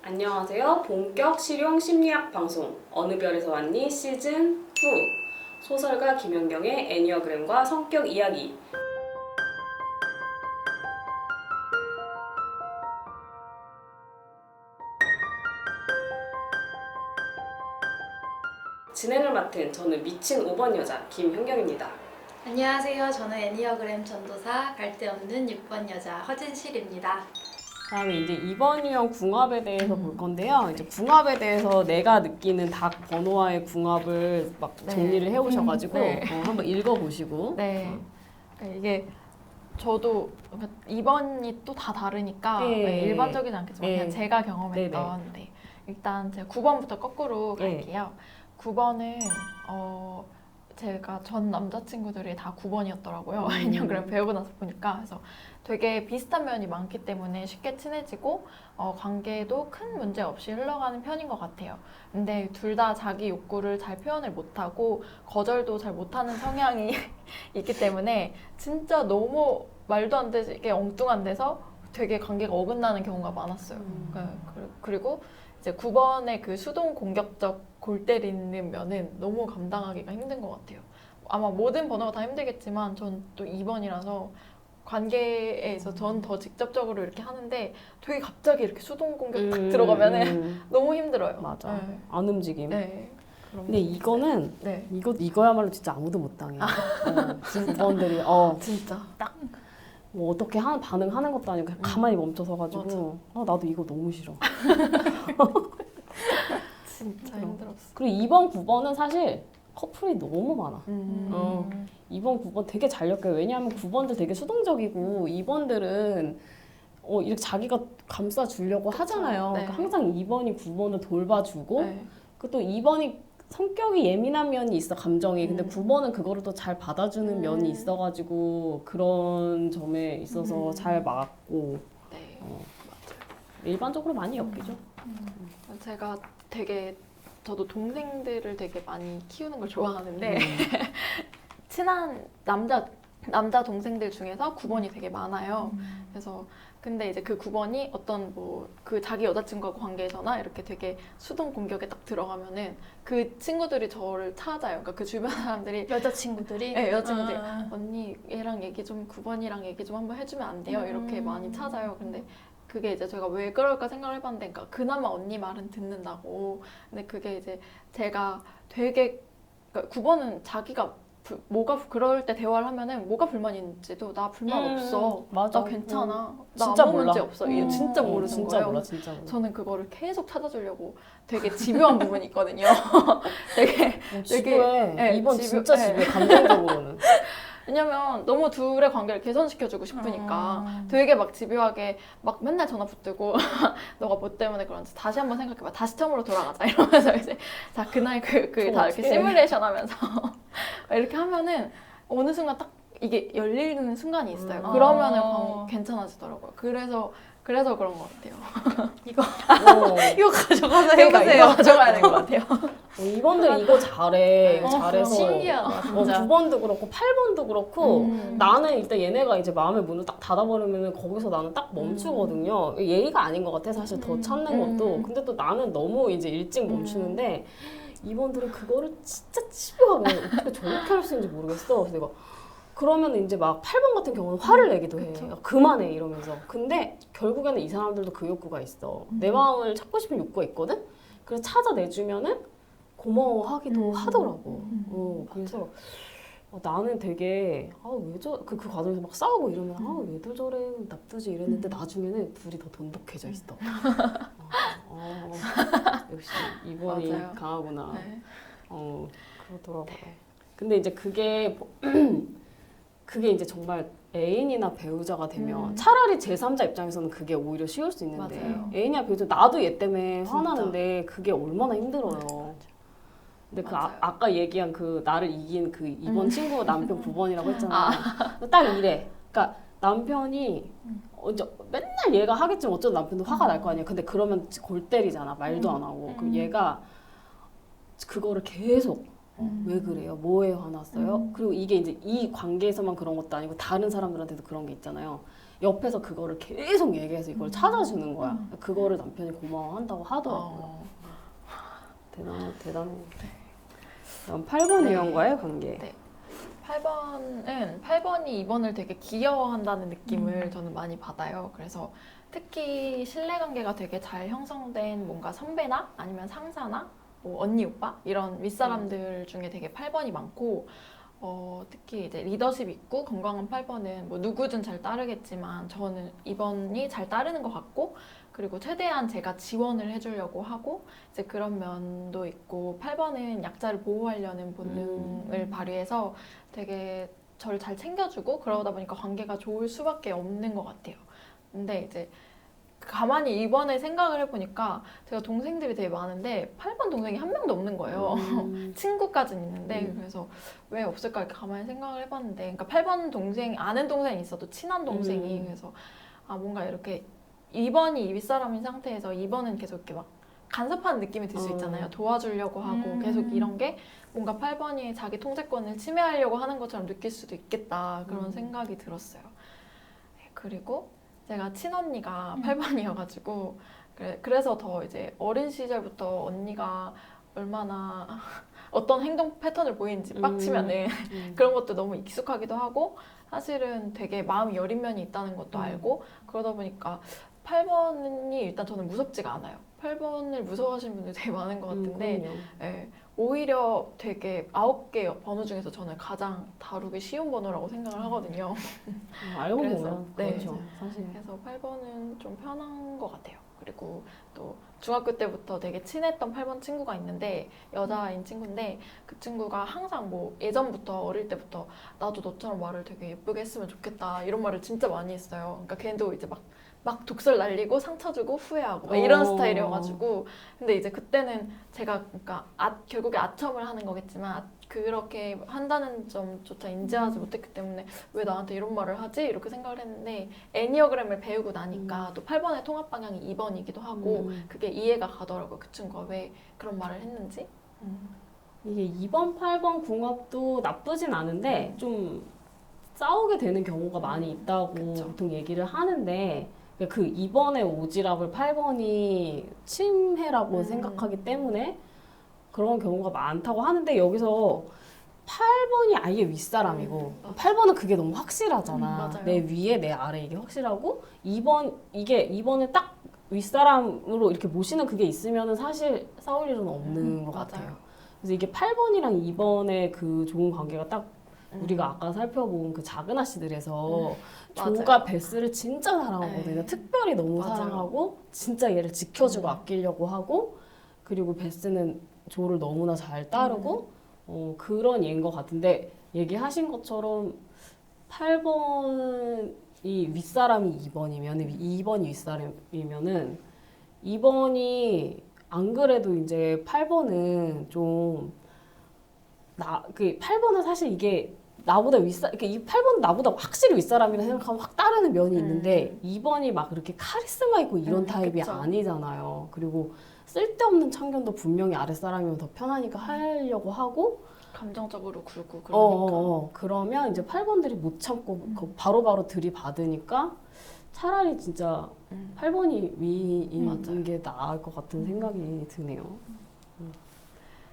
안녕하세요. 본격 실용 심리학 방송 어느 별에서 왔니 시즌 2 소설가 김연경의 애니어그램과 성격 이야기. 진행을 맡은 저는 미친 5번 여자 김현경입니다. 안녕하세요. 저는 애니어그램 전도사 갈데없는 6번 여자 허진실입니다. 다음에 이제 이번 유형 궁합에 대해서 볼 건데요. 이제 궁합에 대해서 내가 느끼는 닭 번호와의 궁합을 막 정리를 해오셔가지고 한번 읽어보시고. 네. 이게 저도 2번이 또 다 다르니까 일반적이지 않겠지만 그냥 제가 경험했던 일단 제가 9번부터 거꾸로 갈게요. 9번은 제가 전 남자친구들이 다 9번이었더라고요. 애니어그램 배우고 나서 보니까. 그래서 되게 비슷한 면이 많기 때문에 쉽게 친해지고 관계도 큰 문제 없이 흘러가는 편인 것 같아요. 근데 둘 다 자기 욕구를 잘 표현을 못하고 거절도 잘 못하는 성향이 있기 때문에 진짜 너무 말도 안 되게 엉뚱한 데서 되게 관계가 어긋나는 경우가 많았어요. 그리고 이제 9번의 그 수동 공격적 골 때리는 면은 너무 감당하기가 힘든 것 같아요. 아마 모든 번호가 다 힘들겠지만 전 또 2번이라서 관계에서 전 더 직접적으로 이렇게 하는데 되게 갑자기 이렇게 수동 공격 딱 들어가면은 너무 힘들어요. 맞아. 안 움직임. 네. 근데 이거는 이거야말로 진짜 아무도 못 당해. 9번들이 진짜 딱 뭐 어떻게 반응하는 것도 아니고 그냥 가만히 멈춰서 가지고 나도 이거 너무 싫어. 진짜 힘들었어. 그리고 2번, 9번은 사실 커플이 너무 많아. 2번, 9번 되게 잘 엮여요. 왜냐하면 9번들 되게 수동적이고 2번들은 이렇게 자기가 감싸주려고 하잖아요. 그러니까 항상 2번이 9번을 돌봐주고 또 2번이 성격이 예민한 면이 있어, 감정이. 근데 9번은 그거를 또 잘 받아주는 면이 있어가지고 그런 점에 있어서 잘 맞고 맞아요. 일반적으로 많이 엮이죠. 제가 저도 동생들을 되게 많이 키우는 걸 좋아하는데 친한 남자 동생들 중에서 9번이 되게 많아요. 그래서 근데 이제 그 9번이 어떤 그 자기 여자친구하고 관계에서나 이렇게 되게 수동 공격에 딱 들어가면은 그 친구들이 저를 찾아요. 그러니까 그 주변 사람들이 여자친구들이? 여자친구들이 언니 얘랑 얘기 좀 9번이랑 얘기 좀 한번 해주면 안 돼요? 이렇게 많이 찾아요. 근데 그게 이제 제가 왜 그럴까 생각을 해봤는데, 그러니까 그나마 언니 말은 듣는다고. 근데 그게 이제 제가 되게, 그러니까 9번은 자기가 뭐가 그럴 때 대화를 하면은 뭐가 불만인지도 나 불만 없어. 맞아. 나 괜찮아. 나 진짜 아무 몰라. 문제 없어. 이게 진짜 모르는 진짜 거예요. 몰라, 진짜 몰라. 저는 그거를 계속 찾아주려고 되게 집요한 부분이 있거든요. 되게 집요해. 이번 진짜 집요해, 감정적으로는. 왜냐면 너무 둘의 관계를 개선시켜주고 싶으니까 되게 막 집요하게 막 맨날 전화 붙들고 너가 뭐 때문에 그런지 다시 한번 생각해봐. 다시 처음으로 돌아가자. 이러면서 이제 자 그날 다 이렇게 시뮬레이션 하면서 이렇게 하면은 어느 순간 딱 이게 열리는 순간이 있어요. 그러면은 괜찮아지더라고요. 그래서 그런 것 같아요. 이거 가져가서 해보세요. 이거 가져가야 될 것 같아요. 2번들 이거 잘해. 이거 잘해서. 신기하다, 진짜. 9번도 그렇고 8번도 그렇고 나는 일단 얘네가 이제 마음의 문을 딱 닫아버리면 거기서 나는 딱 멈추거든요. 예의가 아닌 것 같아, 사실 더 찾는 것도. 근데 또 나는 너무 이제 일찍 멈추는데 2번들은 그거를 진짜 집요하게 어떻게 저렇게 할 수 있는지 모르겠어. 그래서 내가 그러면 이제 막 8번 같은 경우는 화를 내기도 해. 그만해 이러면서. 근데 결국에는 이 사람들도 그 욕구가 있어. 내 마음을 찾고 싶은 욕구가 있거든? 그래서 찾아내주면은 고마워하기도 하더라고. 그래서 나는 되게 그 과정에서 막 싸우고 이러면 왜들 저래 납두지 이랬는데 나중에는 둘이 더 돈독해져 있어. 역시 이번이 맞아요. 강하구나. 네. 그러더라고요. 근데 이제 그게 이제 정말 애인이나 배우자가 되면 차라리 제3자 입장에서는 그게 오히려 쉬울 수 있는데 맞아요. 애인이나 배우자 나도 얘 때문에 화나는데 그게 얼마나 힘들어요. 근데 아까 얘기한 그 나를 이긴 그 2번 친구 남편 9번이라고 했잖아. 딱 이래. 그러니까 남편이 이제 맨날 얘가 하겠지만 어쩌면 남편도 화가 날 거 아니야. 근데 그러면 골 때리잖아. 말도 안 하고. 그럼 얘가 그거를 계속 왜 그래요? 뭐에 화났어요? 그리고 이게 이제 이 관계에서만 그런 것도 아니고 다른 사람들한테도 그런 게 있잖아요. 옆에서 그거를 계속 얘기해서 이걸 찾아주는 거야. 그거를 남편이 고마워한다고 하더라고요. 대단해. 그럼 8번 유형과의 관계. 네. 8번이 2번을 되게 귀여워한다는 느낌을 저는 많이 받아요. 그래서 특히 신뢰관계가 되게 잘 형성된 뭔가 선배나 아니면 상사나 뭐 언니, 오빠 이런 윗사람들 중에 되게 8번이 많고 특히 이제 리더십 있고 건강한 8번은 뭐 누구든 잘 따르겠지만 저는 2번이 잘 따르는 것 같고 그리고 최대한 제가 지원을 해주려고 하고 이제 그런 면도 있고 8번은 약자를 보호하려는 본능을 발휘해서 되게 저를 잘 챙겨주고 그러다 보니까 관계가 좋을 수밖에 없는 것 같아요. 근데 이제 가만히 이번에 생각을 해보니까 제가 동생들이 되게 많은데 8번 동생이 한 명도 없는 거예요. 친구까지는 있는데 그래서 왜 없을까 이렇게 가만히 생각을 해봤는데 그러니까 8번 동생, 아는 동생이 있어도 친한 동생이 그래서 뭔가 이렇게 2번이 윗사람인 상태에서 2번은 계속 이렇게 막 간섭하는 느낌이 들 수 있잖아요. 도와주려고 하고 계속 이런 게 뭔가 8번이 자기 통제권을 침해하려고 하는 것처럼 느낄 수도 있겠다 그런 생각이 들었어요. 그리고 제가 친언니가 8번이어가지고 그래서 더 이제 어린 시절부터 언니가 얼마나 어떤 행동 패턴을 보이는지 빡치면은 그런 것도 너무 익숙하기도 하고 사실은 되게 마음이 여린 면이 있다는 것도 알고 그러다 보니까 8번이 일단 저는 무섭지가 않아요. 8번을 무서워하시는 분들이 되게 많은 것 같은데 오히려 되게 9개 번호 중에서 저는 가장 다루기 쉬운 번호라고 생각을 하거든요. 알고 그래서, 보면 네. 그렇죠. 사실. 그래서 8번은 좀 편한 것 같아요. 그리고 또 중학교 때부터 되게 친했던 8번 친구가 있는데 여자인 친구인데 그 친구가 항상 뭐 예전부터 어릴 때부터 나도 너처럼 말을 되게 예쁘게 했으면 좋겠다 이런 말을 진짜 많이 했어요. 그러니까 걔도 이제 막 독설 날리고 상처 주고 후회하고 막 이런 스타일이어가지고 근데 이제 그때는 제가 그러니까 결국에 아첨을 하는 거겠지만 그렇게 한다는 점조차 인지하지 못했기 때문에 왜 나한테 이런 말을 하지? 이렇게 생각을 했는데 애니어그램을 배우고 나니까 또 8번의 통합 방향이 2번이기도 하고 그게 이해가 가더라고요. 그 친구가 왜 그런 말을 했는지. 이게 2번, 8번 궁합도 나쁘진 않은데 좀 싸우게 되는 경우가 많이 있다고 그쵸. 보통 얘기를 하는데 그 2번의 오지랖을 8번이 침해라고 생각하기 때문에 그런 경우가 많다고 하는데 여기서 8번이 아예 윗사람이고 8번은 그게 너무 확실하잖아. 맞아요. 내 위에 내 아래 이게 확실하고 2번은 딱 윗사람으로 이렇게 모시는 그게 있으면은 사실 싸울 일은 없는 것 맞아요. 같아요. 그래서 이게 8번이랑 2번의 그 좋은 관계가 딱 우리가 아까 살펴본 그 작은 아씨들에서 조가 베스를 진짜 사랑하거든요. 특별히 너무 맞아요. 사랑하고 진짜 얘를 지켜주고 아끼려고 하고 그리고 베스는 조를 너무나 잘 따르고 그런 얘인 것 같은데 얘기하신 것처럼 8번이 윗사람이 2번이면 2번이 윗사람이면은 2번이 안 그래도 이제 8번은 좀 그 8번은 사실 이게 나보다 그러니까 이 8번은 나보다 확실히 윗사람이라 생각하면 확 따르는 면이 있는데 2번이 막 그렇게 카리스마 있고 이런 타입이 그쵸. 아니잖아요. 그리고 쓸데없는 참견도 분명히 아랫사람이면 더 편하니까 하려고 하고 감정적으로 굴고 그러니까. 그러면 이제 8번들이 못 참고 바로바로 들이받으니까 차라리 진짜 8번이 위인 게 나을 것 같은 생각이 드네요.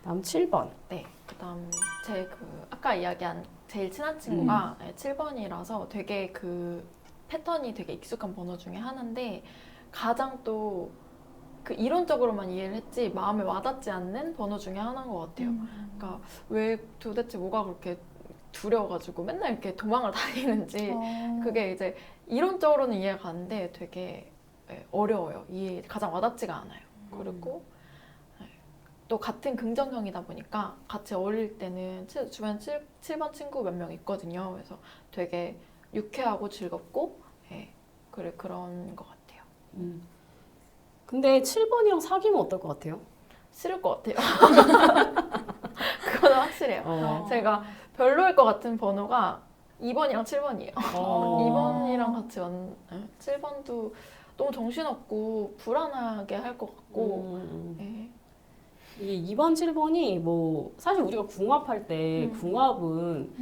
다음 7번. 네, 그다음 제 아까 이야기한 제일 친한 친구가 7번이라서 되게 그 패턴이 되게 익숙한 번호 중에 하나인데 가장 또 그 이론적으로만 이해를 했지 마음에 와닿지 않는 번호 중에 하나인 것 같아요. 그러니까 왜 도대체 뭐가 그렇게 두려워가지고 맨날 이렇게 도망을 다니는지 그게 이제 이론적으로는 이해가 가는데 되게 어려워요. 가장 와닿지가 않아요. 그리고 또 같은 긍정형이다 보니까 같이 어릴 때는 주변 7번 친구 몇 명 있거든요. 그래서 되게 유쾌하고 즐겁고 그런 것 같아요. 근데 7번이랑 사귀면 어떨 것 같아요? 싫을 것 같아요. 그건 확실해요. 제가 별로일 것 같은 번호가 2번이랑 7번이에요. 2번이랑 같이 7번도 너무 정신없고 불안하게 할 것 같고 이게 2번, 7번이 뭐 사실 우리가 궁합할 때 궁합은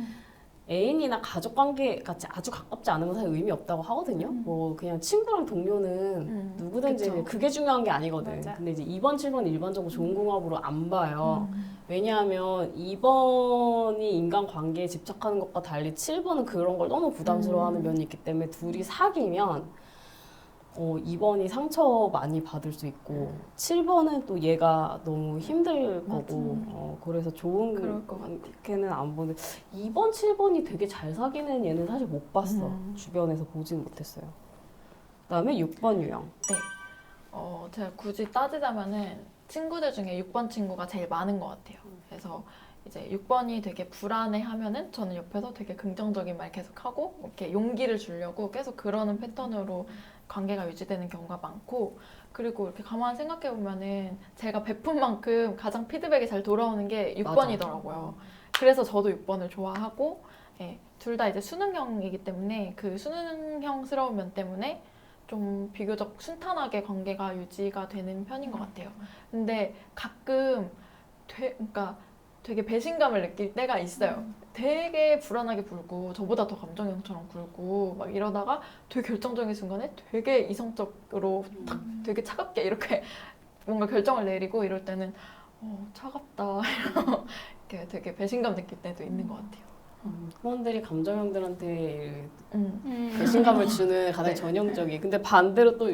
애인이나 가족 관계가 아주 가깝지 않으면 사실 의미 없다고 하거든요. 뭐 그냥 친구랑 동료는 누구든지 그쵸. 그게 중요한 게 아니거든. 맞아. 근데 이제 2번, 7번 일반적으로 좋은 궁합으로 안 봐요. 왜냐하면 2번이 인간 관계에 집착하는 것과 달리 7번은 그런 걸 너무 부담스러워하는 면이 있기 때문에 둘이 사귀면 2번이 상처 많이 받을 수 있고 7번은 또 얘가 너무 힘들 거고 그래서 좋은 그럴 것 관계는 안 보는데 2번, 7번이 되게 잘 사귀는 얘는 사실 못 봤어. 주변에서 보진 못했어요. 그다음에 6번 유형. 제가 굳이 따지자면은 친구들 중에 6번 친구가 제일 많은 것 같아요. 그래서 이제 6번이 되게 불안해하면은 저는 옆에서 되게 긍정적인 말 계속하고 이렇게 용기를 주려고 계속 그러는 패턴으로 관계가 유지되는 경우가 많고, 그리고 이렇게 가만히 생각해 보면은 제가 베푼 만큼 가장 피드백이 잘 돌아오는 게 6번이더라고요. 그래서 저도 6번을 좋아하고, 예, 둘 다 이제 수능형이기 때문에 그 수능형스러운 면 때문에 좀 비교적 순탄하게 관계가 유지가 되는 편인 것 같아요. 근데 가끔 그러니까 되게 배신감을 느낄 때가 있어요. 되게 불안하게 굴고 저보다 더 감정형처럼 굴고 막 이러다가 되게 결정적인 순간에 되게 이성적으로 탁 되게 차갑게 이렇게 뭔가 결정을 내리고 이럴 때는 차갑다 이렇게 되게 배신감 느낄 때도 있는 것 같아요. 후원들이 감정형들한테 배신감을 주는 가장 네. 전형적인. 근데 반대로 또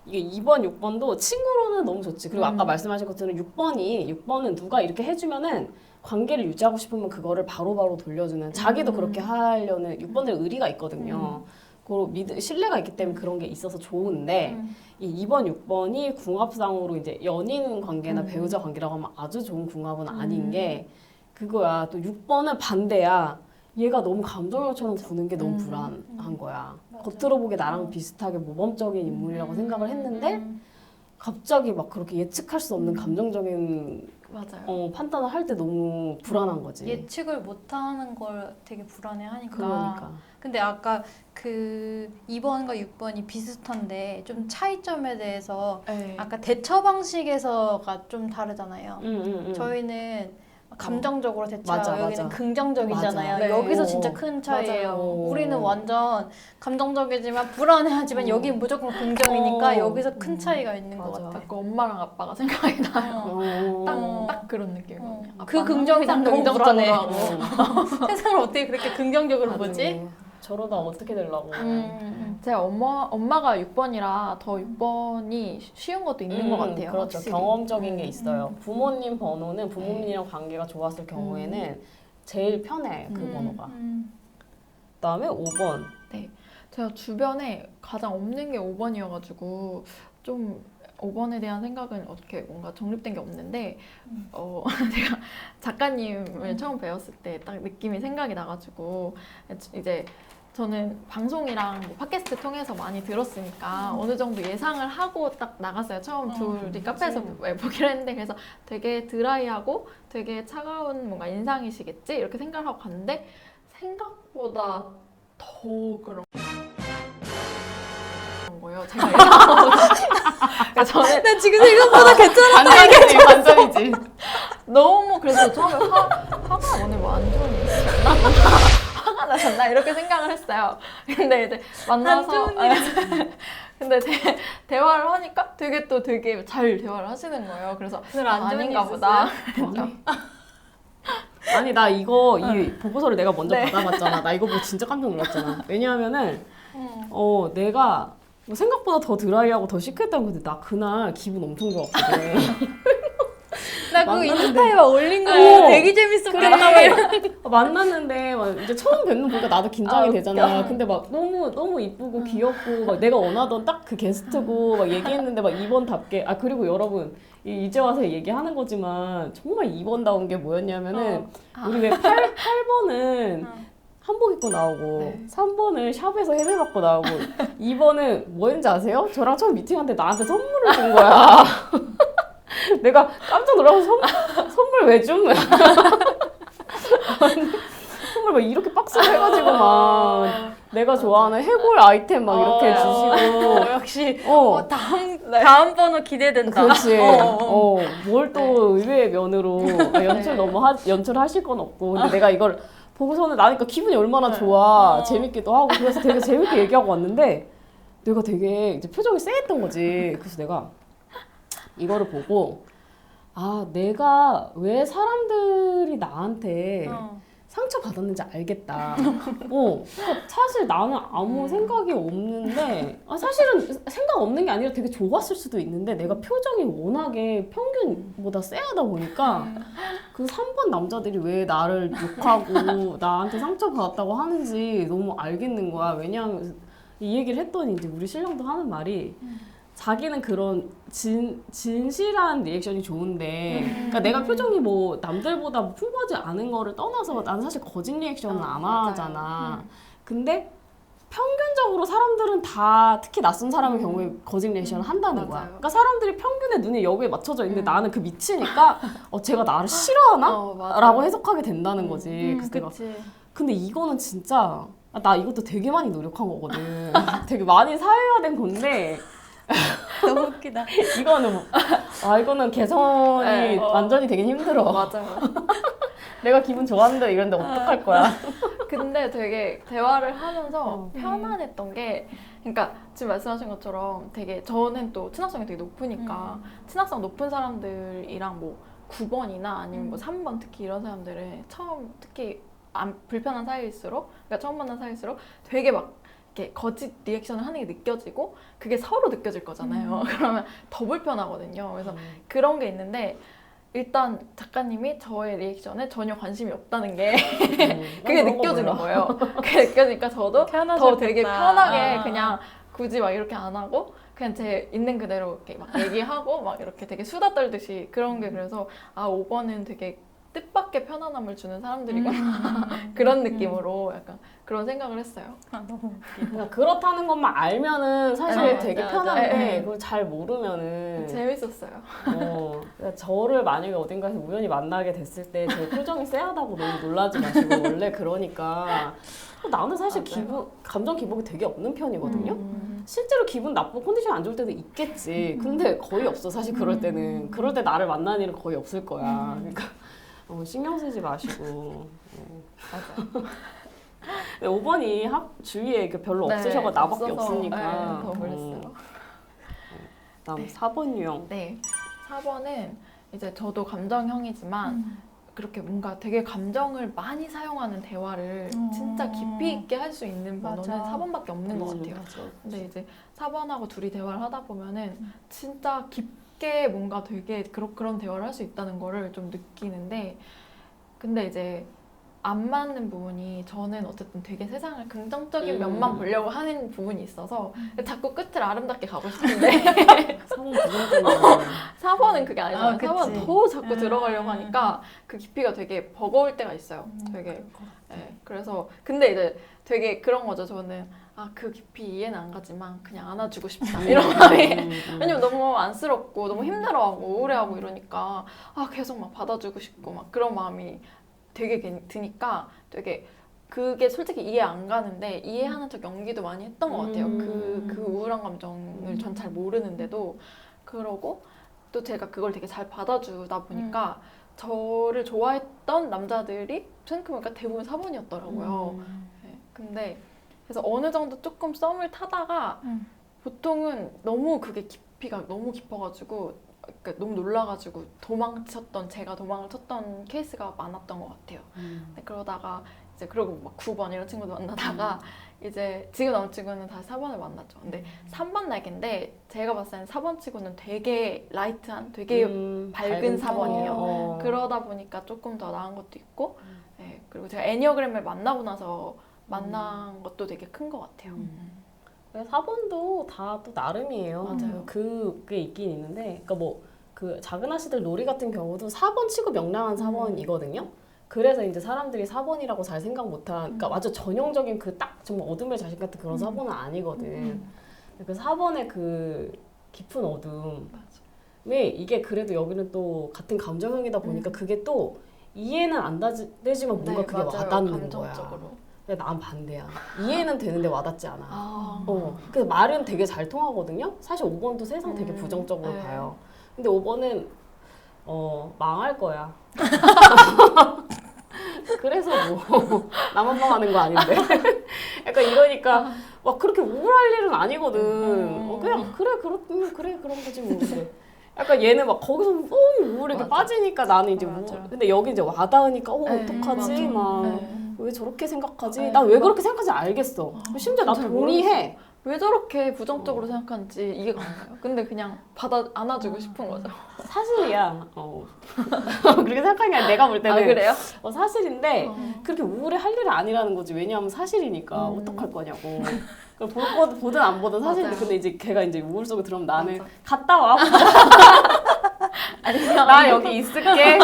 이게 2번, 6번도 친구로는 너무 좋지. 그리고 아까 말씀하신 것처럼 6번은 누가 이렇게 해주면은 관계를 유지하고 싶으면 그거를 바로바로 돌려주는, 자기도 그렇게 하려는 6번들 의리가 있거든요. 그리고 신뢰가 있기 때문에 그런 게 있어서 좋은데 이 2번, 6번이 궁합상으로 이제 연인 관계나 배우자 관계라고 하면 아주 좋은 궁합은 아닌 게 그거야. 또 6번은 반대야. 얘가 너무 감정형처럼 구는 게 너무 불안한 거야. 겉으로 보기에 나랑 비슷하게 모범적인 인물이라고 생각을 했는데 갑자기 막 그렇게 예측할 수 없는 감정적인 맞아요. 판단을 할 때 너무 불안한 거지. 예측을 못하는 걸 되게 불안해하니까. 그러니까. 근데 아까 그 2번과 6번이 비슷한데 좀 차이점에 대해서 네. 아까 대처 방식에서가 좀 다르잖아요. 저희는 감정적으로 대처하고 맞아, 여기는 맞아. 긍정적이잖아요. 맞아. 네. 여기서 진짜 큰 차이예요. 맞아요. 우리는 완전 감정적이지만 불안해하지만 여기는 무조건 긍정이니까 여기서 큰 차이가 있는 것 맞아. 같아. 자꾸 엄마랑 아빠가 생각이 나요. 딱 그런 느낌이거든요. 그 긍정이 난 너무 불안해. 긍정적으로 세상을 어떻게 그렇게 긍정적으로 보지? 저러다 어떻게 되려고. 제 엄마가 6번이라 더 6번이 쉬운 것도 있는 것 같아요. 그렇죠. 확실히. 경험적인 게 있어요. 부모님 번호는 부모님이랑 관계가 좋았을 경우에는 제일 편해, 그 번호가. 그다음에 5번. 제가 주변에 가장 없는 게 5번이어가지고 좀 5번에 대한 생각은 어떻게 뭔가 정립된 게 없는데 제가 작가님을 처음 배웠을 때 딱 느낌이 생각이 나가지고 이제 저는 방송이랑 뭐 팟캐스트 통해서 많이 들었으니까 어느 정도 예상을 하고 딱 나갔어요. 처음 둘이 카페에서 보기로 했는데 그래서 되게 드라이하고 되게 차가운 뭔가 인상이시겠지 이렇게 생각을 하고 갔는데 생각보다 더 그런 거예요. 제가 그러니까 저는 나 지금 생각보다 괜찮아. 반전이지, 반전이지. 너무 그래서 처음에 화가 오늘 뭐 안 좋은 일 있었나? 화가 나셨나? 이렇게 생각을 했어요. 근데 이제 만나서 근데 대화를 하니까 되게 잘 대화를 하시는 거예요. 그래서 오늘 안 좋은 아닌가 일 보다. 아니 나 이거 이 보고서를 내가 먼저 받아봤잖아. 나 이거 보고 진짜 깜짝 놀랐잖아. 왜냐하면은 내가 뭐 생각보다 더 드라이하고 더 시크했다는 건데 나 그날 기분 엄청 좋았거든. 나 그거 만났는데- 인스타에 막 올린 거 되게 재밌었겠다. 만났는데 막 이제 처음 뵙는 보니까 나도 긴장이 되잖아. 근데 막 너무 이쁘고 귀엽고 막 내가 원하던 딱 그 게스트고 막 얘기했는데 막 2번답게 그리고 여러분 이제 와서 얘기하는 거지만 정말 2번다운 게 뭐였냐면은 우리 왜 8번은 한복 입고 나오고 3번은 샵에서 헤매 받고 나오고 2번은 뭐 했는지 아세요? 저랑 처음 미팅한테 나한테 선물을 준 거야. 내가 깜짝 놀라서 선물 왜 줌? 선물 막 이렇게 박스를 해가지고 막 내가 좋아하는 해골 아이템 막 이렇게 주시고 역시 네. 다음 번호 기대된다. 그렇지. 뭘 또 의외의 면으로 연출하실 건 없고 근데 내가 이걸 보고서는 나니까 기분이 얼마나 좋아. 재밌기도 하고 그래서 되게 재밌게 얘기하고 왔는데 내가 되게 이제 표정이 쎄했던 거지. 그래서 내가 이거를 보고 아 내가 왜 사람들이 나한테 상처받았는지 알겠다. 그러니까 사실 나는 아무 생각이 없는데 사실은 생각 없는 게 아니라 되게 좋았을 수도 있는데 내가 표정이 워낙에 평균보다 쎄하다 보니까 그 3번 남자들이 왜 나를 욕하고 나한테 상처받았다고 하는지 너무 알겠는 거야. 왜냐하면 이 얘기를 했더니 이제 우리 신랑도 하는 말이 자기는 그런 진실한 리액션이 좋은데 그러니까 내가 표정이 뭐 남들보다 뭐 풍부하지 않은 거를 떠나서 나는 사실 거짓 리액션은 안 하잖아. 근데 평균적으로 사람들은 다 특히 낯선 사람의 경우에 거짓 리액션을 한다는 거야. 그러니까 사람들이 평균의 눈이 여기에 맞춰져 있는데 나는 그 미치니까 쟤가 나를 싫어하나? 라고 해석하게 된다는 거지. 그래서 내가 근데 이거는 진짜 나 이것도 되게 많이 노력한 거거든. 되게 많이 사회화된 건데 너무 웃기다. 이거는 개선이 완전히 되게 힘들어. 맞아요. 내가 기분 좋았는데 이런데 어떡할 거야? 근데 되게 대화를 하면서 편안했던 게, 그러니까 지금 말씀하신 것처럼 되게 저는 또 친화성이 되게 높으니까 친화성 높은 사람들이랑 뭐 9번이나 아니면 뭐 3번 특히 이런 사람들은 처음 특히 불편한 사이일수록, 그러니까 처음 만난 사이일수록 되게 막 이렇게 거짓 리액션을 하는 게 느껴지고 그게 서로 느껴질 거잖아요. 그러면 더 불편하거든요. 그래서 그런 게 있는데 일단 작가님이 저의 리액션에 전혀 관심이 없다는 게 그게 느껴지는 거예요. 그게 느껴지니까 저도 더 되게 편하게 그냥 굳이 막 이렇게 안 하고 그냥 제 있는 그대로 이렇게 막 얘기하고 막 이렇게 되게 수다 떨듯이 그런 게 그래서 5번은 되게 뜻밖의 편안함을 주는 사람들이구나 그런 느낌으로 약간 그런 생각을 했어요. 너무 그러니까 그렇다는 것만 알면은 사실 되게 편한데 그걸 잘 모르면은 재밌었어요. 그러니까 저를 만약에 어딘가에서 우연히 만나게 됐을 때 제 표정이 쎄하다고 너무 놀라지 마시고 원래 그러니까 나는 사실 감정 기복이 되게 없는 편이거든요. 실제로 기분 나쁘고 컨디션이 안 좋을 때도 있겠지. 근데 거의 없어 사실 그럴 때는. 그럴 때 나를 만나는 일은 거의 없을 거야. 그러니까 신경 쓰지 마시고. 맞아요. 5번이 주위에 별로 없으셔가 나밖에 없으니까. 더 그랬어요. 다음 4번 유형. 네, 4번은 이제 저도 감정형이지만 그렇게 뭔가 되게 감정을 많이 사용하는 대화를 진짜 깊이 있게 할 수 있는 번호는 4번밖에 없는 것 같아요. 근데 이제 4번하고 둘이 대화를 하다 보면은 진짜 깊게 뭔가 되게 그런 대화를 할 수 있다는 거를 좀 느끼는데, 근데 이제 안 맞는 부분이 저는 어쨌든 되게 세상을 긍정적인 면만 보려고 하는 부분이 있어서 자꾸 끝을 아름답게 가고 싶은데 4번은 그게 아니잖아요. 4번은 더 자꾸 들어가려고 하니까 그 깊이가 되게 버거울 때가 있어요. 되게. 네, 그래서 근데 이제 되게 그런 거죠. 저는 그 깊이 이해는 안 가지만 그냥 안아주고 싶다 이런 마음이 왜냐면 너무 안쓰럽고 너무 힘들어하고 우울해하고 이러니까 계속 막 받아주고 싶고 막 그런 마음이 되게 드니까 되게 그게 솔직히 이해 안 가는데 이해하는 척 연기도 많이 했던 것 같아요. 그 우울한 감정을 전 잘 모르는데도. 그러고 또 제가 그걸 되게 잘 받아주다 보니까 저를 좋아했던 남자들이 생각해보니까 대부분 4번이었더라고요. 네, 근데 그래서 어느 정도 조금 썸을 타다가 보통은 너무 그게 깊이가 너무 깊어가지고 그러니까 너무 놀라가지고 제가 도망을 쳤던 케이스가 많았던 것 같아요. 네, 그러다가 이제 그리고 막 9번 이런 친구도 만나다가 이제 지금 남친구는 다시 4번을 만났죠. 근데 3번 날개인데 제가 봤을 때는 4번 치고는 되게 라이트한, 되게 밝은 4번이에요. 그러다 보니까 조금 더 나은 것도 있고, 네, 그리고 제가 애니어그램을 만나고 나서 만난 것도 되게 큰 것 같아요. 4번도 다 또 나름이에요. 맞아요. 그게 있긴 있는데, 그러니까 그 작은 아씨들 놀이 같은 경우도 4번 치고 명랑한 4번이거든요. 그래서 이제 사람들이 4번이라고 잘 생각 못한, 그러니까 완전 전형적인 그 딱 정말 어둠의 자식 같은 그런 4번은 아니거든. 그 4번의 그 깊은 어둠. 왜 이게 그래도 여기는 또 같은 감정형이다 보니까 그게 또 이해는 안 되지만 뭔가 그게 와닿는 거야. 근데 난 반대야. 이해는 되는데 와닿지 않아. 그래서 말은 되게 잘 통하거든요. 사실 5번도 세상 되게 부정적으로 봐요. 근데 5번은 망할 거야. 그래서 뭐 나만 망하는 거 아닌데. 약간 이러니까 막 그렇게 우울할 일은 아니거든. 그냥 그래 그런 거지 뭐. 그래. 약간 얘는 막 거기서 너무 우울하게 맞아. 빠지니까 나는 이제 맞아. 근데 여기 이제 와닿으니까 네, 어떡하지 맞아. 막. 네. 왜 저렇게 생각하지? 네, 난 왜 막- 그렇게 생각하지 알겠어. 심지어 나 잘 동의해. 왜 저렇게 부정적으로 생각하는지 이해가 안 가요. 근데 그냥 안아주고 싶은 거죠. 사실이야. 그렇게 생각하는 게 아니라 내가 볼 때는 그래요? 사실인데 그렇게 우울해 할 일은 아니라는 거지. 왜냐하면 사실이니까 어떡할 거냐고. 보든 안 보든 사실인데 맞아요. 근데 이제 걔가 이제 우울 속에 들어오면 나는 맞아. 갔다 와. 아니 나 여기 있을게.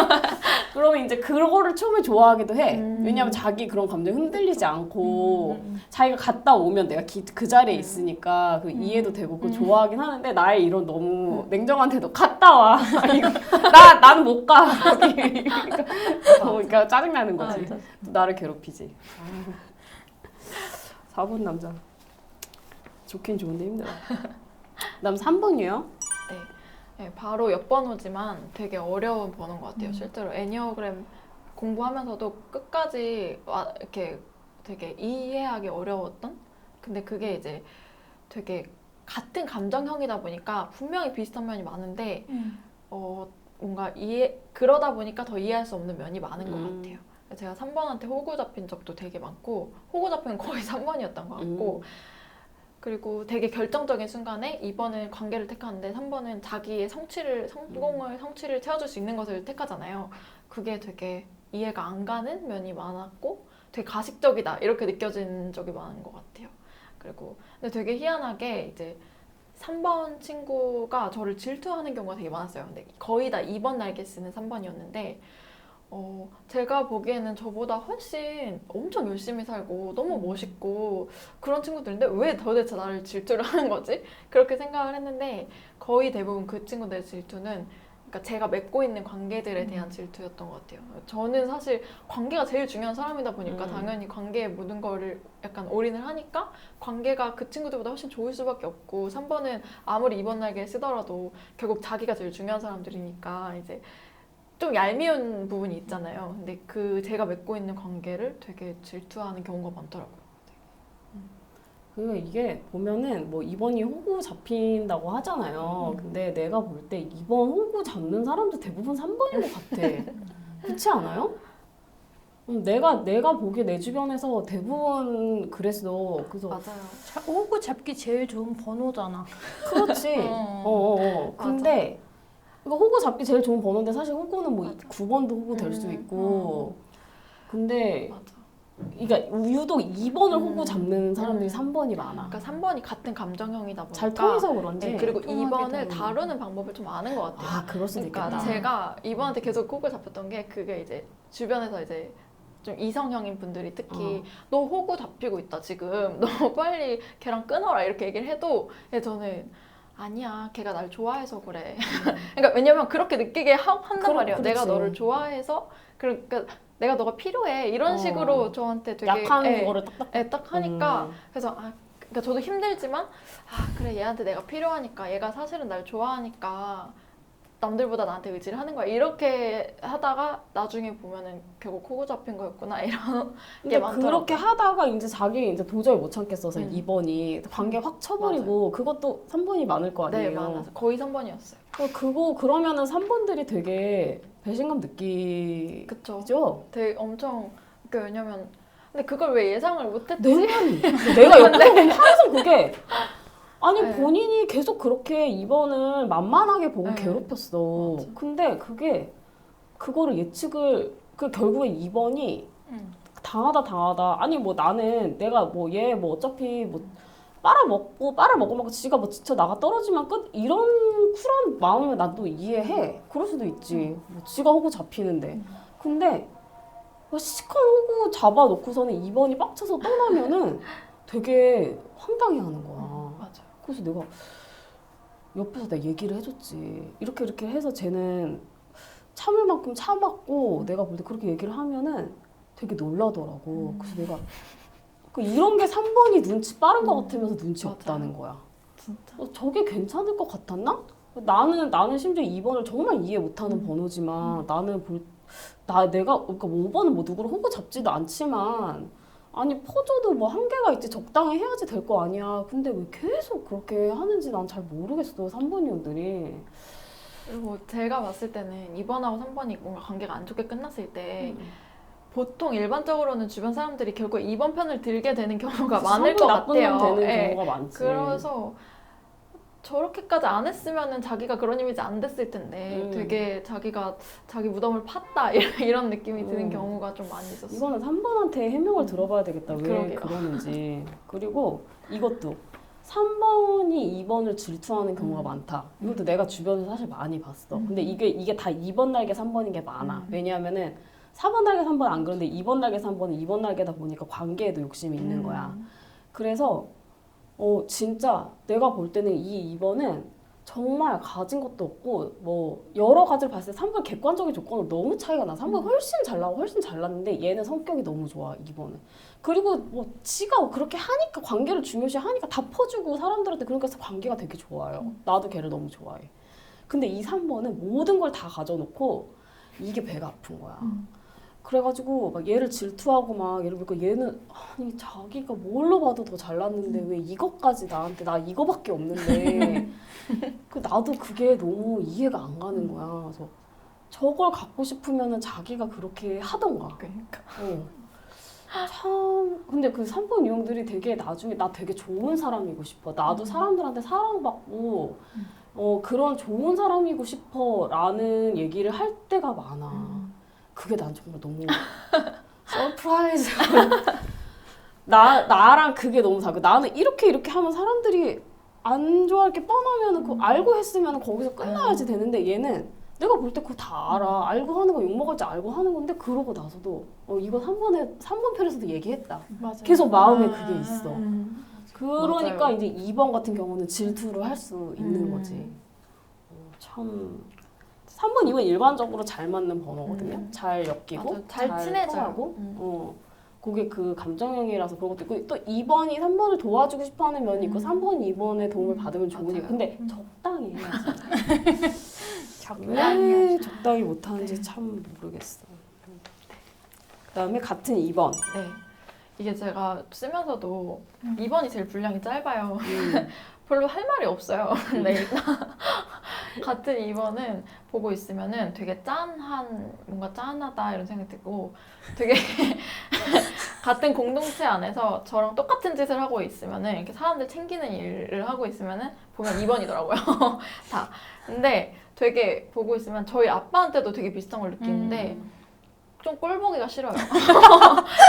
그러면 이제 그거를 처음에 좋아하기도 해. 음. 왜냐면 자기 그런 감정이 흔들리지 않고 자기가 갔다 오면 내가 그 자리에 있으니까 그 이해도 되고 그 좋아하긴 하는데 나의 이런 너무 냉정한 태도 갔다 와. 이거 나는 못 가. 그러니까 짜증나는 거지. 맞아. 또 나를 괴롭히지. 4번 남자. 좋긴 좋은데 힘들어. 그다음 3번이요? 네, 바로 옆번호지만 되게 어려운 번호인 것 같아요. 실제로 애니어그램 공부하면서도 끝까지 이렇게 되게 이해하기 어려웠던? 근데 그게 이제 되게 같은 감정형이다 보니까 분명히 비슷한 면이 많은데 뭔가 그러다 보니까 더 이해할 수 없는 면이 많은 것 같아요. 제가 3번한테 호구 잡힌 적도 되게 많고 호구 잡힌 건 거의 3번이었던 것 같고 그리고 되게 결정적인 순간에 2번은 관계를 택하는데 3번은 자기의 성취를 채워줄 수 있는 것을 택하잖아요. 그게 되게 이해가 안 가는 면이 많았고 되게 가식적이다 이렇게 느껴진 적이 많은 것 같아요. 그리고 근데 되게 희한하게 이제 3번 친구가 저를 질투하는 경우가 되게 많았어요. 근데 거의 다 2번 날개 쓰는 3번이었는데 제가 보기에는 저보다 훨씬 엄청 열심히 살고 너무 멋있고 그런 친구들인데 왜 도대체 나를 질투를 하는 거지? 그렇게 생각을 했는데 거의 대부분 그 친구들의 질투는 그러니까 제가 맺고 있는 관계들에 대한 질투였던 것 같아요. 저는 사실 관계가 제일 중요한 사람이다 보니까 당연히 관계에 모든 거를 약간 올인을 하니까 관계가 그 친구들보다 훨씬 좋을 수밖에 없고 3번은 아무리 2번 날개 쓰더라도 결국 자기가 제일 중요한 사람들이니까 이제 좀 얄미운 부분이 있잖아요. 근데 제가 맺고 있는 관계를 되게 질투하는 경우가 많더라고요. 이게 보면은 뭐 2번이 호구 잡힌다고 하잖아요. 근데 내가 볼 때 2번 호구 잡는 사람도 대부분 3번인 것 같아. 그렇지 않아요? 내가 보기에 내 주변에서 대부분 그랬어. 그래서 맞아요. 호구 잡기 제일 좋은 번호잖아. 그렇지. 근데 이거 호구 잡기 제일 좋은 번호인데 사실 호구는 뭐 9번도 호구 될 수 있고. 근데 맞아. 그러니까 유독 2번을 호구 잡는 사람들이 3번이 많아. 그러니까 3번이 같은 감정형이다 보니까 잘 통해서 그런지. 네, 그리고 통하게 2번을 되는. 다루는 방법을 좀 아는 것 같아요. 아, 그럴 수도 그러니까 있겠다. 제가 2번한테 계속 호구 잡혔던 게 그게 이제 주변에서 이제 좀 이성형인 분들이 특히 너 호구 잡히고 있다 지금 너 빨리 걔랑 끊어라 이렇게 얘기를 해도 저는 아니야 걔가 날 좋아해서 그래. 그러니까 왜냐면 그렇게 느끼게 한단 말이에요. 그렇지. 내가 너를 좋아해서 그러니까 내가 너가 필요해 이런 식으로 저한테 되게 약한 거를 딱딱. 딱 하니까 그래서 그러니까 저도 힘들지만 그래 얘한테 내가 필요하니까 얘가 사실은 날 좋아하니까 남들보다 나한테 의지를 하는 거야 이렇게 하다가 나중에 보면은 결국 호구 잡힌 거였구나 이런 게 근데 많더라고요. 그렇게 하다가 이제 자기 이제 도저히 못 참겠어서 2번이 관계 확 쳐버리고 그것도 3번이 많을 거 네 아니에요. 많아서 거의 3번이었어요. 그러면은 3번들이 되게 배신감 느끼죠. 그쵸. 되게 엄청 왜냐면 근데 그걸 왜 예상을 못했지? 내가 옆에 보면 항상 그게 아니 네. 본인이 계속 그렇게 2번을 만만하게 보고 네. 괴롭혔어. 맞아. 근데 그거를 예측을 결국에 2번이 당하다 아니 뭐 나는 내가 뭐 얘 뭐 어차피 뭐 빨아먹고 지가 뭐 지쳐 나가 떨어지면 끝 이런 쿨한 마음을 나도 이해해. 그럴 수도 있지. 뭐 지가 호구 잡히는데. 근데 시커 호구 잡아놓고서는 2번이 빡쳐서 떠나면은 되게 황당해하는 거야. 맞아. 그래서 내가 옆에서 내가 얘기를 해줬지. 이렇게 해서 쟤는 참을 만큼 참았고 내가 볼 때 그렇게 얘기를 하면은 되게 놀라더라고. 그래서 내가 이런 게 3번이 눈치 빠른 것 같으면서 눈치 맞아요. 없다는 거야. 진짜. 저게 괜찮을 것 같았나? 나는 심지어 2번을 정말 이해 못하는 번호지만 나는 내가 그러니까 5번은 뭐 누구를 호구 잡지도 않지만 아니 퍼줘도 뭐 한계가 있지 적당히 해야지 될 거 아니야. 근데 왜 계속 그렇게 하는지 난 잘 모르겠어 3번위원들이. 그리고 제가 봤을 때는 2번하고 3번이 뭔가 관계가 안 좋게 끝났을 때 보통 일반적으로는 주변 사람들이 결국 2번 편을 들게 되는 경우가 많을 것 같아요. 되는 네. 경우가 많지. 그래서 저렇게까지 안 했으면은 자기가 그런 이미지 안 됐을 텐데 되게 자기가 자기 무덤을 팠다 이런 느낌이 드는 경우가 좀 많이 있었어요. 이거는 3번한테 해명을 들어봐야 되겠다. 왜 그러게요. 그러는지. 그리고 이것도 3번이 2번을 질투하는 경우가 많다. 이것도 내가 주변에서 사실 많이 봤어. 근데 이게 다 2번 날개 3번인 게 많아. 왜냐하면은 4번 날개 3번 안 그런데 2번 날개 3번은 2번 날개다 보니까 관계에도 욕심이 있는 거야. 그래서 진짜 내가 볼 때는 이 2번은 정말 가진 것도 없고 뭐 여러 가지를 봤을 때 3번 객관적인 조건으로 너무 차이가 나. 3번 훨씬 잘 나고 훨씬 잘났는데 얘는 성격이 너무 좋아 2번은. 그리고 뭐 지가 그렇게 하니까 관계를 중요시 하니까 다 퍼주고 사람들한테 그러니까 관계가 되게 좋아요. 나도 걔를 너무 좋아해. 근데 이 3번은 모든 걸 다 가져놓고 이게 배가 아픈 거야. 그래가지고 막 얘를 질투하고 막 예를 들어 얘는 아니 자기가 뭘로 봐도 더 잘났는데 왜 이것까지 나한테 나 이거밖에 없는데 나도 그게 너무 이해가 안 가는 거야. 그래서 저걸 갖고 싶으면은 자기가 그렇게 하던가. 그러니까. 참 근데 그 3번 유형들이 되게 나중에 나 되게 좋은 사람이고 싶어. 나도 사람들한테 사랑받고 그런 좋은 사람이고 싶어라는 얘기를 할 때가 많아. 그게 난 정말 너무 서프라이즈. 나랑 그게 너무 다르고 나는 이렇게 하면 사람들이 안 좋아할 게 뻔하면 그거 알고 했으면 거기서 끝나야지 되는데 얘는 내가 볼 때 그거 다 알아. 알고 하는 거 욕먹을지 알고 하는 건데 그러고 나서도 이거 3번 편에서도 얘기했다. 맞아요. 계속 마음에 그게 있어. 그러니까 맞아요. 이제 2번 같은 경우는 질투를 할 수 있는 거지. 참 3번, 2번 일반적으로 잘 맞는 번호거든요. 잘 엮이고 맞아요. 잘 친해져요. 통하고 그게 그 감정형이라서 그런 것도 있고 또 2번이 3번을 도와주고 싶어하는 면이 있고 3번이 2번의 도움을 받으면 좋으니까 맞아요. 근데 적당히 해야지. 왜 적당히 못하는지 참 모르겠어. 그다음에 같은 2번. 네. 이게 제가 쓰면서도 2번이 제일 분량이 짧아요. 별로 할 말이 없어요. 근데 같은 2번은 보고 있으면은 되게 뭔가 짠하다 이런 생각이 들고 되게 같은 공동체 안에서 저랑 똑같은 짓을 하고 있으면은 이렇게 사람들 챙기는 일을 하고 있으면은 보면 2번이더라고요. 다. 근데 되게 보고 있으면 저희 아빠한테도 되게 비슷한 걸 느끼는데 좀 꼴보기가 싫어요.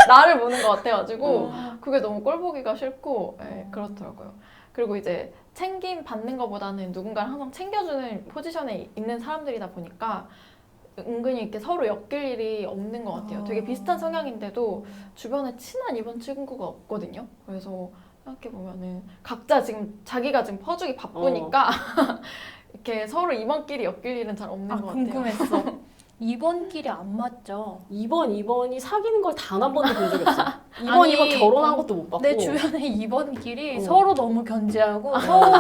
나를 보는 것 같아가지고 그게 너무 꼴보기가 싫고 그렇더라고요. 그리고 이제 챙김 받는 것보다는 누군가를 항상 챙겨주는 포지션에 있는 사람들이다 보니까 은근히 이렇게 서로 엮일 일이 없는 것 같아요. 되게 비슷한 성향인데도 주변에 친한 2번 친구가 없거든요. 그래서 생각해보면은 각자 자기가 지금 퍼주기 바쁘니까 이렇게 서로 2번끼리 엮일 일은 잘 없는 것 같아요. 궁금했어. 2번끼리 안 맞죠? 2번이 사귀는 걸 단 한 번도 본 적이 없어. 2번 아니, 결혼한 것도 못 봤고. 내 주변에 2번끼리 서로 너무 견제하고 서로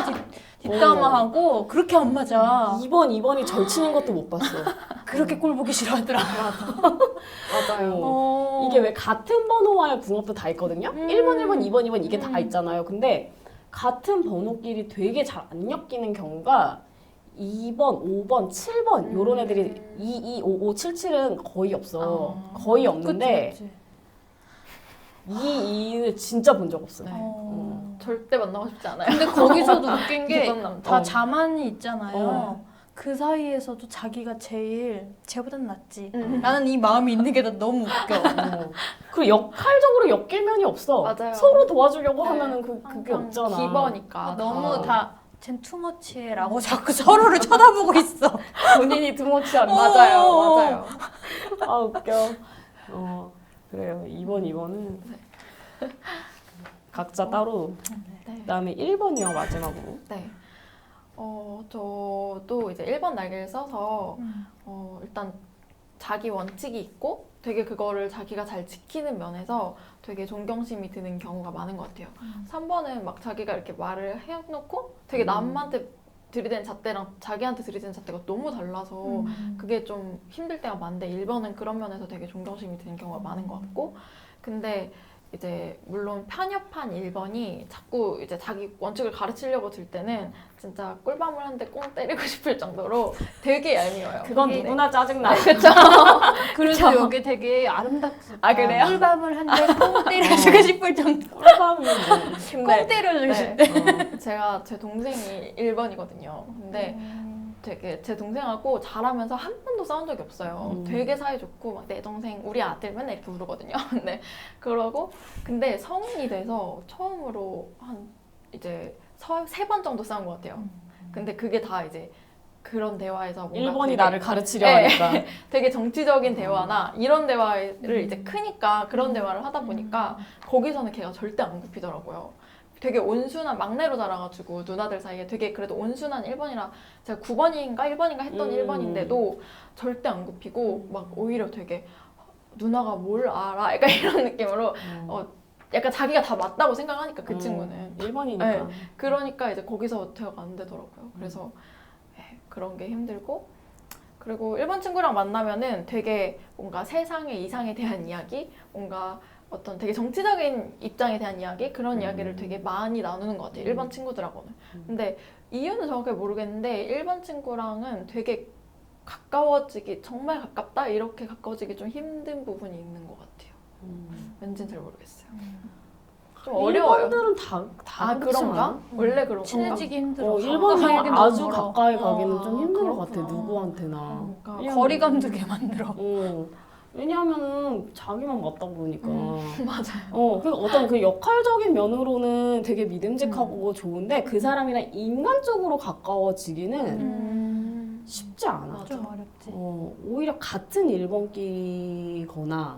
뒷담화하고 그렇게 안 맞아. 2번이 절치는 것도 못 봤어. 그렇게 꼴 보기 싫어하더라. 맞아요. 이게 왜 같은 번호와의 궁합도 다 있거든요. 1번, 2번 이게 다 있잖아요. 근데 같은 번호끼리 되게 잘 안 엮이는 경우가 2번, 5번, 7번 요런 애들이 2, 5, 5, 7, 7은 거의 없어. 거의 없는데 그치. 2를 진짜 본 적 없어. 네. 절대 만나고 싶지 않아요. 근데 거기서도 웃긴 게 이번 남자. 다 자만이 있잖아요. 그 사이에서도 자기가 제일 쟤보단 낫지. 라는 이 마음이 있는 게 나 너무 웃겨. 그리고 역할적으로 엮일 면이 없어. 맞아요. 서로 도와주려고 네. 하면은 그게 없잖아. 기버니까 너무 쟨 투머치라고 자꾸 서로를 쳐다보고 있어. 본인이 두머치한 맞아요. 아 웃겨. 그래요. 2번은 각자 따로. 네. 그다음에 1번이요 마지막으로. 네. 저도 이제 1번 날개를 써서 일단 자기 원칙이 있고 되게 그거를 자기가 잘 지키는 면에서 되게 존경심이 드는 경우가 많은 것 같아요. 3번은 막 자기가 이렇게 말을 해놓고 되게 남한테 들이대는 잣대랑 자기한테 들이대는 잣대가 너무 달라서 그게 좀 힘들 때가 많은데 1번은 그런 면에서 되게 존경심이 드는 경우가 많은 것 같고 근데 이제 물론 편협한 1번이 자꾸 이제 자기 원칙을 가르치려고 들 때는 진짜 꿀밤을 한 대 꽁 때리고 싶을 정도로 되게 얄미워요. 그건 네. 누구나 짜증나. 그쵸? 그래서 여기 되게 아름답고 아, 그래요? 꿀밤을 한 대 꽁 때려주고 싶을 정도. 꿀밤이 뭐. 꽁 때려주고 싶대. 제가 제 동생이 1번이거든요. 근데 되게 제 동생하고 잘하면서 한 번도 싸운 적이 없어요. 되게 사이좋고 막 내 동생 우리 아들 맨날 이렇게 부르거든요. 근데 그러고 근데 성인이 돼서 처음으로 한 이제 3번 정도 싸운 것 같아요. 근데 그게 다 이제 그런 대화에서 뭔가 1번이 되게 나를 가르치려 네. 하니까. 되게 정치적인 대화나 이런 대화를 이제 크니까 그런 대화를 하다 보니까 거기서는 걔가 절대 안 굽히더라고요. 되게 온순한 막내로 자라가지고 누나들 사이에 되게 그래도 온순한 1번이라 제가 9번인가 1번인가 했던 1번인데도 절대 안 굽히고 막 오히려 되게 누나가 뭘 알아? 약간 이런 느낌으로 약간 자기가 다 맞다고 생각하니까 그 친구는 1번이니까. 네. 그러니까 이제 거기서 대화가 안 되더라고요. 그래서 그런 게 힘들고 그리고 1번 친구랑 만나면은 되게 뭔가 세상의 이상에 대한 이야기 뭔가 어떤 되게 정치적인 입장에 대한 이야기 그런 이야기를 되게 많이 나누는 것 같아요. 1번 친구들하고는. 근데 이유는 정확하게 모르겠는데 1번 친구랑은 되게 가까워지기 정말 가깝다 이렇게 가까워지기 좀 힘든 부분이 있는 것 같아요. 왠지는 잘 모르겠어요. 좀 어려워요. 1번들은 다 그렇지 그런가? 않아? 원래 그런가? 친해지기 힘들어. 1번이 가까이는 아주 너무 멀어. 가까이 가기는 좀 힘든 것 그렇구나. 같아. 누구한테나. 그러니까 왜냐면- 거리감 두게 만들어. 왜냐하면은 자기만 맞다 보니까. 맞아요. 그 어떤 그 역할적인 면으로는 되게 믿음직하고 좋은데 그 사람이랑 인간적으로 가까워지기는 쉽지 않아. 맞아. 좀 어렵지. 오히려 같은 1번끼거나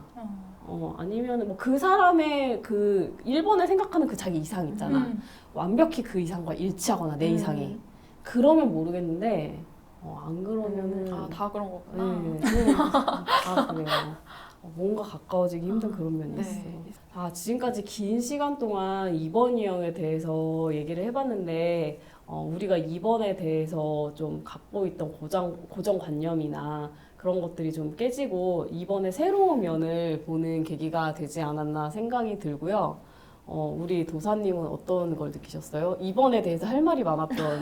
아니면 뭐 그 사람의 그 1번에 생각하는 그 자기 이상 있잖아. 완벽히 그 이상과 일치하거나 내 이상이. 그러면 모르겠는데 안 그러면은 다 그런 거구나. 다 그래요. 뭔가 가까워지기 힘든 그런 면이 있어. 지금까지 긴 시간 동안 2번 유형에 대해서 얘기를 해봤는데 우리가 2번에 대해서 좀 갖고 있던 고정관념이나 그런 것들이 좀 깨지고 2번의 새로운 면을 보는 계기가 되지 않았나 생각이 들고요. 우리 도사님은 어떤 걸 느끼셨어요? 2번에 대해서 할 말이 많았던.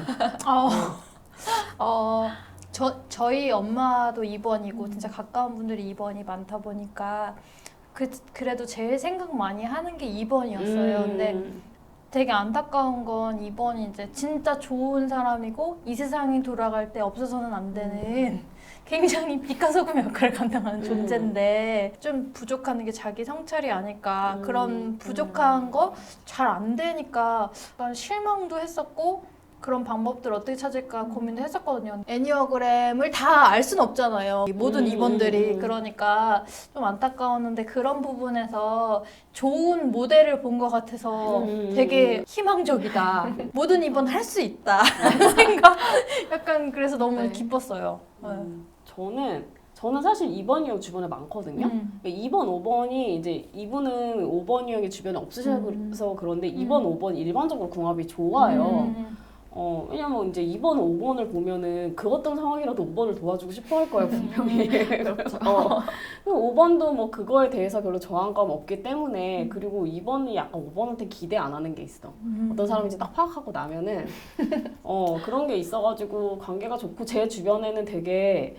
저희 엄마도 2번이고 진짜 가까운 분들이 2번이 많다 보니까 그래도 제일 생각 많이 하는 게 2번이었어요. 근데 되게 안타까운 건 2번이 이제 진짜 좋은 사람이고 이 세상이 돌아갈 때 없어서는 안 되는 굉장히 빛과 소금 역할을 감당하는 존재인데 좀 부족한 게 자기 성찰이 아닐까. 그런 부족한 거 잘 안 되니까 약간 실망도 했었고 그런 방법들 어떻게 찾을까 고민도 했었거든요. 애니어그램을 다 알 수는 없잖아요. 모든 2번들이. 그러니까 좀 안타까웠는데 그런 부분에서 좋은 모델을 본 것 같아서 되게 희망적이다. 모든 2번 할 수 있다. 생각. 약간 그래서 너무 기뻤어요. 저는 사실 2번 유형 주변에 많거든요. 2번, 5번이 이제 이분은 5번 유형이 주변에 없으셔서 그런데 2번, 5번 일반적으로 궁합이 좋아요. 왜냐면 이제 2번, 5번을 보면은 그 어떤 상황이라도 5번을 도와주고 싶어 할 거예요, 분명히. 그렇죠. 5번도 뭐 그거에 대해서 별로 저항감 없기 때문에 그리고 2번은 약간 5번한테 기대 안 하는 게 있어. 어떤 사람인지 딱 파악하고 나면은 그런 게 있어가지고 관계가 좋고 제 주변에는 되게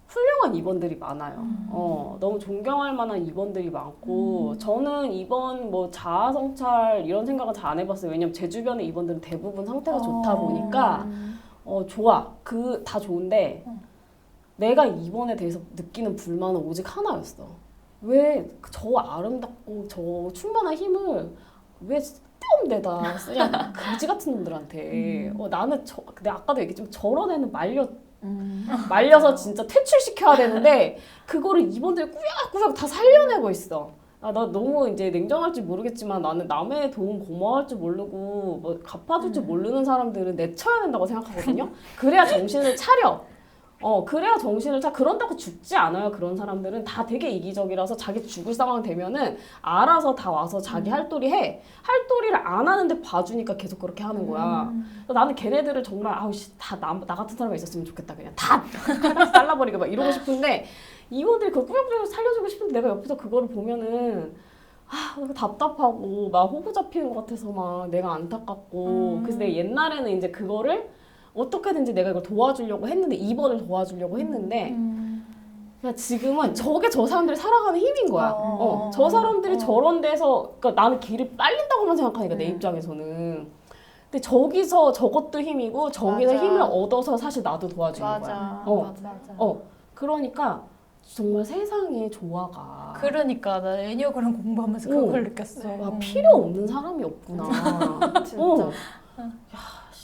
훌륭한 2번들이 많아요. 너무 존경할 만한 2번들이 많고 저는 2번 뭐 자아 성찰 이런 생각은 잘 안 해봤어요. 왜냐면 제 주변에 2번들은 대부분 상태가 좋다 보니까 좋아. 다 좋은데 내가 2번에 대해서 느끼는 불만은 오직 하나였어. 왜 저 아름답고 저 충만한 힘을 왜 쓸데없는 데다 쓰냐. 거지 같은 놈들한테. 나는 내가 아까도 얘기했지만 저런 애는 말려서 진짜 퇴출시켜야 되는데 그거를 이번들이 꾸역꾸역 다 살려내고 있어. 나 너무 이제 냉정할지 모르겠지만 나는 남의 도움 고마워할 줄 모르고 뭐 갚아줄 줄 모르는 사람들은 내쳐야 된다고 생각하거든요. 그래야 정신을 차려. 그래야 정신을 그런다고 죽지 않아요. 그런 사람들은 다 되게 이기적이라서 자기 죽을 상황 되면은 알아서 다 와서 자기 할도리 해. 할도리를 안 하는데 봐주니까 계속 그렇게 하는 거야. 나는 걔네들을 정말 나 같은 사람이 있었으면 좋겠다. 그냥 다 잘라버리고 막 이러고 싶은데 이분들이 그걸 꾸역꾸역 살려주고 싶은데 내가 옆에서 그거를 보면은 답답하고 막 호구 잡히는 것 같아서 막 내가 안타깝고 그래서 내가 옛날에는 이제 그거를 어떻게든지 내가 이걸 도와주려고 했는데 2번을 도와주려고 했는데 그냥 지금은 저게 저 사람들이 살아가는 힘인 거야. 저 사람들이 저런 데서 그러니까 나는 길을 빨린다고만 생각하니까 내 입장에서는 근데 저기서 저것도 힘이고 저기서 맞아. 힘을 얻어서 사실 나도 도와주는 거야. 맞아. 그러니까 정말 세상에 조화가 그러니까 나 애니어그램 공부하면서 그걸 느꼈어. 필요 없는 사람이 없구나. 진짜.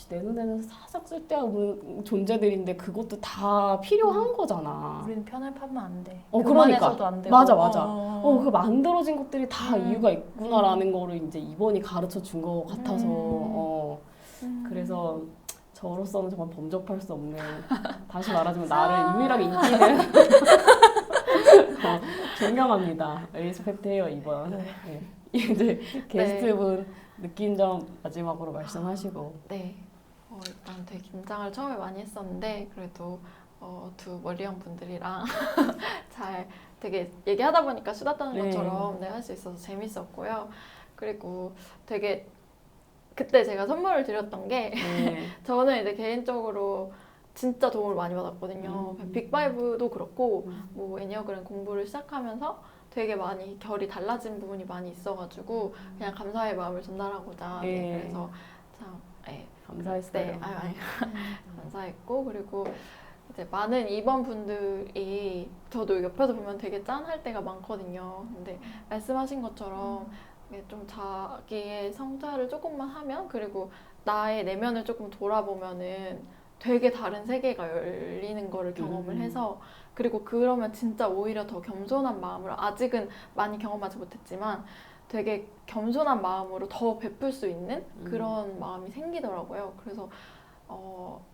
내 눈에는 살짝 쓸데없는 존재들인데 그것도 다 필요한 거잖아. 우리는 편을 파면 안 돼. 그러니까. 그만해서도 안 되고. 맞아. 그 만들어진 것들이 다 이유가 있구나라는 거를 이제 이번이 가르쳐 준 것 같아서. 그래서 저로서는 정말 범접할 수 없는, 다시 말하자면 나를 유일하게 인기 있는 존경합니다. 리스펙트해요 이번. 네. 이제 게스트분 느낀 점 마지막으로 말씀하시고. 네. 일단 되게 긴장을 처음에 많이 했었는데 그래도 두 머리형 분들이랑 잘 되게 얘기하다 보니까 수다 떠는 것처럼 할 수 있어서 재밌었고요. 그리고 되게 그때 제가 선물을 드렸던 게 저는 이제 개인적으로 진짜 도움을 많이 받았거든요. 빅5도 그렇고 뭐 애니어그램 공부를 시작하면서 되게 많이 결이 달라진 부분이 많이 있어가지고 그냥 감사의 마음을 전달하고자 그래서 참 감사했어요. 감사했고 그리고 이제 많은 2번 분들이 저도 옆에서 보면 되게 짠할 때가 많거든요. 근데 말씀하신 것처럼 좀 자기의 성찰을 조금만 하면 그리고 나의 내면을 조금 돌아보면은 되게 다른 세계가 열리는 거를 경험을 해서 그리고 그러면 진짜 오히려 더 겸손한 마음으로 아직은 많이 경험하지 못했지만 되게 겸손한 마음으로 더 베풀 수 있는 그런 마음이 생기더라고요. 그래서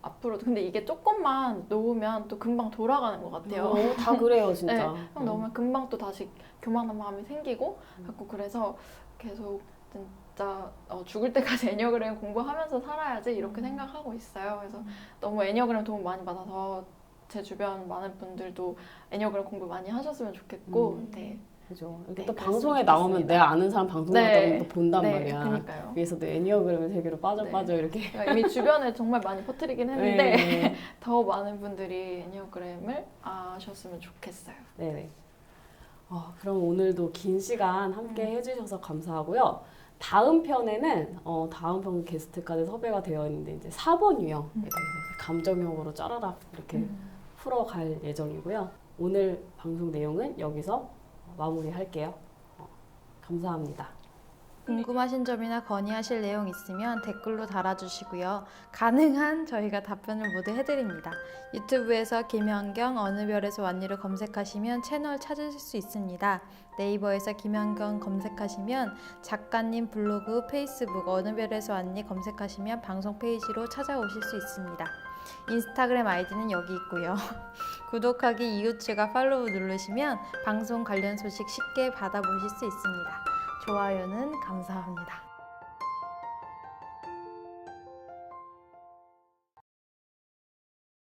앞으로도 근데 이게 조금만 놓으면 또 금방 돌아가는 것 같아요. 다 그래요 진짜. 놓으면 금방 또 다시 교만한 마음이 생기고 자꾸 그래서 계속 진짜 죽을 때까지 애니어그램 공부하면서 살아야지 이렇게 생각하고 있어요. 그래서 너무 애니어그램 도움 많이 받아서 제 주변 많은 분들도 애니어그램 공부 많이 하셨으면 좋겠고 그죠. 이렇게 또 방송에 나오면 내가 아는 사람 방송 나왔다고 또 본단 말이야. 그러니까요. 그래서 애니어그램 세계로 빠져 이렇게. 이미 주변에 정말 많이 퍼뜨리긴 했는데 더 많은 분들이 애니어그램을 아셨으면 좋겠어요. 네네. 그럼 오늘도 긴 시간 함께 해주셔서 감사하고요. 다음 편에는 다음 편 게스트까지 섭외가 되어 있는데 이제 4번 유형에 대해서 감정형으로 짜라락 이렇게 풀어갈 예정이고요. 오늘 방송 내용은 여기서 마무리할게요. 감사합니다. 궁금하신 점이나 건의하실 내용 있으면 댓글로 달아주시고요. 가능한 저희가 답변을 모두 해드립니다. 유튜브에서 김현경 어느 별에서 왔니를 검색하시면 채널 찾으실 수 있습니다. 네이버에서 김현경 검색하시면 작가님 블로그, 페이스북 어느 별에서 왔니 검색하시면 방송 페이지로 찾아오실 수 있습니다. 인스타그램 아이디는 여기 있고요. 구독하기, 이웃과 팔로우 누르시면 방송 관련 소식 쉽게 받아보실 수 있습니다. 좋아요는 감사합니다.